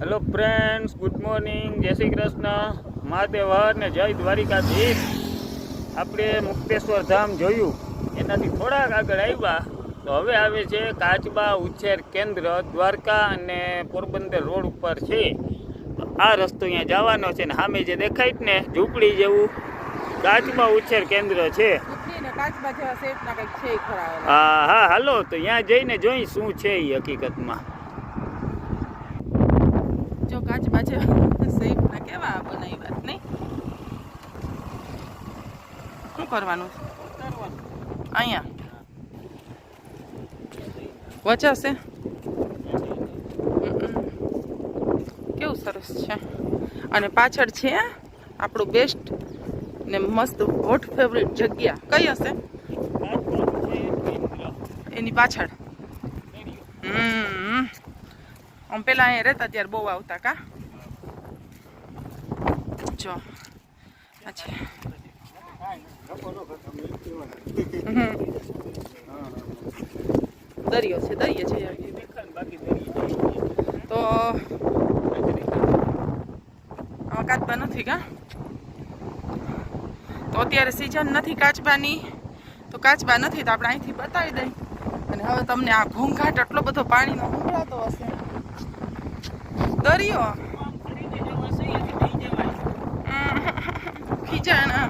Hello friends, good morning, જય શ્રી કૃષ્ણ, મહાદેવ હર ને જય દ્વારિકાધીશ. આપણે મુક્તેશ્વર ધામ જોયું, એનાથી થોડાક આગળ આવ્યા તો હવે આવે છે કાચબા ઉછેર કેન્દ્ર, દ્વારકા અને પોરબંદર રોડ ઉપર છે. આ રસ્તો અહીંયા જવાનો છે ને સામે જે દેખાય ને ઝૂંપડી જેવું કાચબા ઉછેર કેન્દ્ર છે. હા હા, હાલો તો ત્યાં જઈને જોઈ શું છે એ હકીકતમાં. જો કાચબા છે સહીના કેવા બનાવ્યા નહીં. શું કરવાનું અહીંયા વચાશે કેવું સરસ છે. અને પાછળ છે આપણું બેસ્ટ ને મસ્ત હોટ ફેવરેટ જગ્યા કઈ હશે એની પાછળ. આમ પેલા અહીંયા રહેતા ત્યારે બહુ આવતા કા. જો અચ્છા દરિયો છે, દરિયો છે તો કાચબા નથી કા. તો અત્યારે સિઝન નથી કાચબાની, તો કાચબા નથી તો આપણે અહીંથી બતાવી દઈ. અને હવે તમને આ ઘોંઘાટ એટલો બધો પાણીનો સંભળાતો હશે. દરિયો ખીજાણા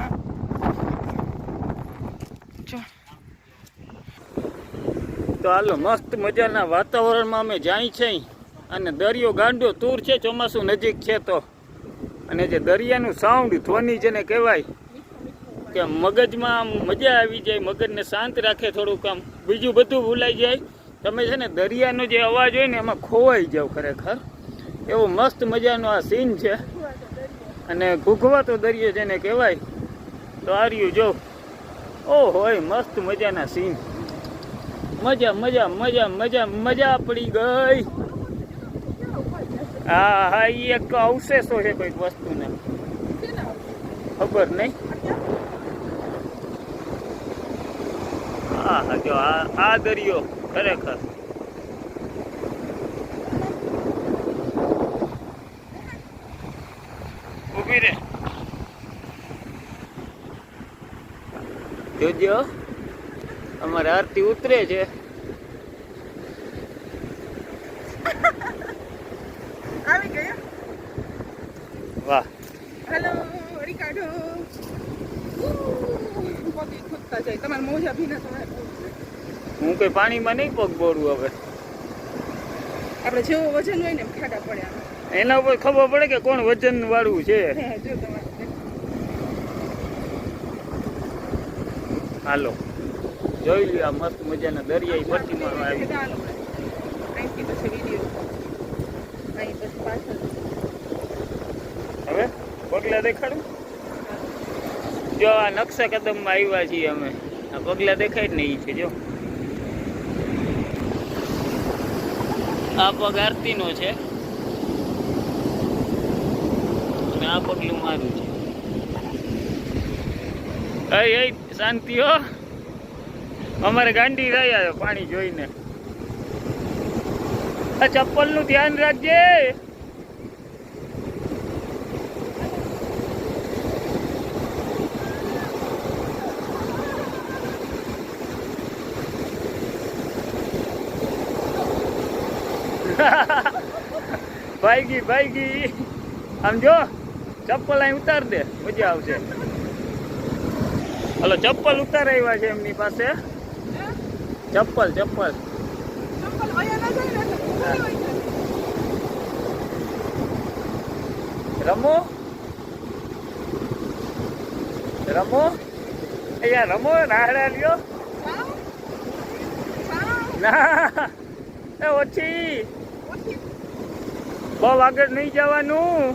જો. તો હાલો, મસ્ત મજાના વાતાવરણમાં અમે જાય છે અને દરિયો ગાંડો તૂર છે, ચોમાસું નજીક છે તો. અને જે દરિયાનું સાઉન્ડ ધ્વનિ જેને કહેવાય કે મગજમાં મજા આવી જાય, મગજને શાંત રાખે, થોડુંક આમ બીજું બધું ભૂલાઈ જાય. તમે છે ને દરિયાનો જે અવાજ હોય ને એમાં ખોવાઈ જાવ ખરેખર. એવો મસ્ત મજાનો આ સીન છે. અને ઘૂઘવાતો દરિયો જેને કહેવાય તો આ રહ્યું જો. ઓ હોય મસ્ત મજાના સીન. મજા મજા મજા મજા મજા પડી ગઈ. હા હા, એ એક અવશેષો છે કોઈક વસ્તુને, ખબર નહીં. હા હા, જો આ દરિયો ખરેખર ઉભી રે જોજો, અમારે આરતી ઉતરે છે. આવી ગયો. વાહ, હેલો રિકાર્ડો. પગે ખુદતા જાય તમારે મોજા ભીના તમારે. હું કઈ પાણીમાં નહીં પગ બોડું. હવે આપણે જેવો વજન હોય ને એમ ખાડા પડ્યા એના ઉપર ખબર પડે કે કોણ વજન વાળું છે. જો તમારે હાલો જોઈ લ્યો આ મસ્ત મજાના દરિયાઈ પટ્ટીમાં આવી. અહીંથી પછી વિડીયો અહીં પછી પાછળ હવે પગલા દેખાડું. જો આ નકશા કદમમાં આવ્યા છીએ અમે. આ પગલા દેખાય જ ને એ છે જો. આ પગ આરતીનો છે અને આ પગલું મારું છે. એ શાંતિ હો, અમારે ગાંડી રહ્યા પાણી જોઈને. આ ચપ્પલ નું ધ્યાન રાખજે. ભાઈ ગઈ આમ જો, ચપ્પલ અહીં ઉતાર દે, મજા આવશે. હલો, ચપ્પલ ઉતાર આવ્યા છે એમની પાસે. ચપ્પલ રમો અહીંયા રમો. રાહડા લ્યો ના, એ ઓછી બહુ આગળ નહીં જવાનું.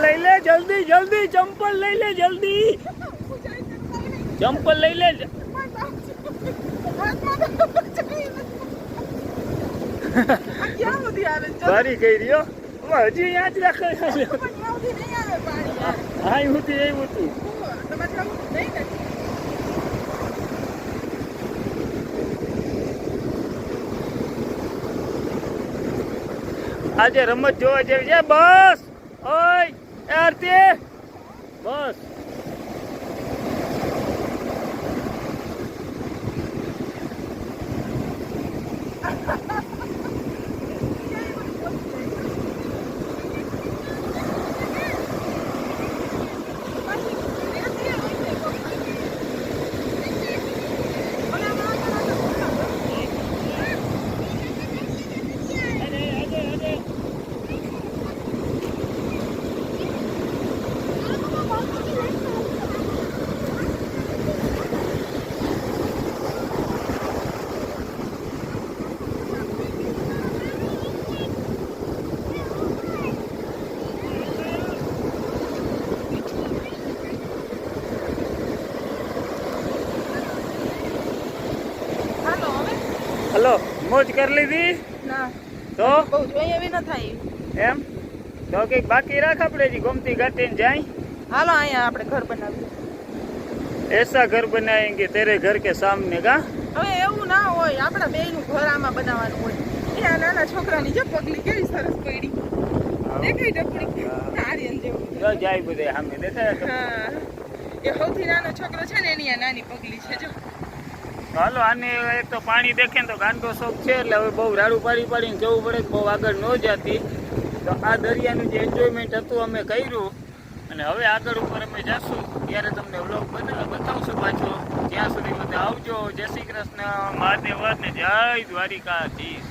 લઈ લે જલ્દી જલ્દી, ચંપલ લઈ લે જલ્દી, ચંપલ લઈ લે. ક્યાં સુધી આવે છે? બારી ગઈ રહ્યો હજી યાદ રાખે. હા એવું હતું એવું હતું. આજે રમત જોવા જેવી છે. બસ ઓય આરતી બસ. હલો મોજ કરી લીધી ના તો બહુ જોઈએ એવી ન થાય. એમ તો કઈક બાકી રાખ આપણે જી ગોમતી ઘાટીને જાય. હાલો અહીંયા આપણે ઘર બનાવીએ. ऐसा घर बनाएंगे तेरे घर के सामने का. હવે એવું ના હોય, આપણા બેયનું ઘર આમાં બનાવવાનું હોય. એ આ નાના છોકરાની જો પગલી કેવી સરસ પડી, દેખાય ટપડી આર્યન જેવું. જો જાય બધે સામે દેખાય તો. હા એ સૌથી નાનો છોકરો છે ને એની આ નાની પગલી છે જો. હાલો આને એક તો પાણી દેખે ને તો ગાંડો શોખ છે એટલે હવે બહુ રાડું પાડી પાડીને જવું પડે, બહુ આગળ ન જતી. તો આ દરિયાનું જે એન્જોયમેન્ટ હતું અમે કર્યું અને હવે આગળ ઉપર અમે જઈશું ત્યારે તમને વ્લોગ બતાવશું પાછો. ત્યાં સુધી બધા આવજો. જય શ્રી કૃષ્ણ, મહાદેવ ને જય દ્વારિકાધીશ.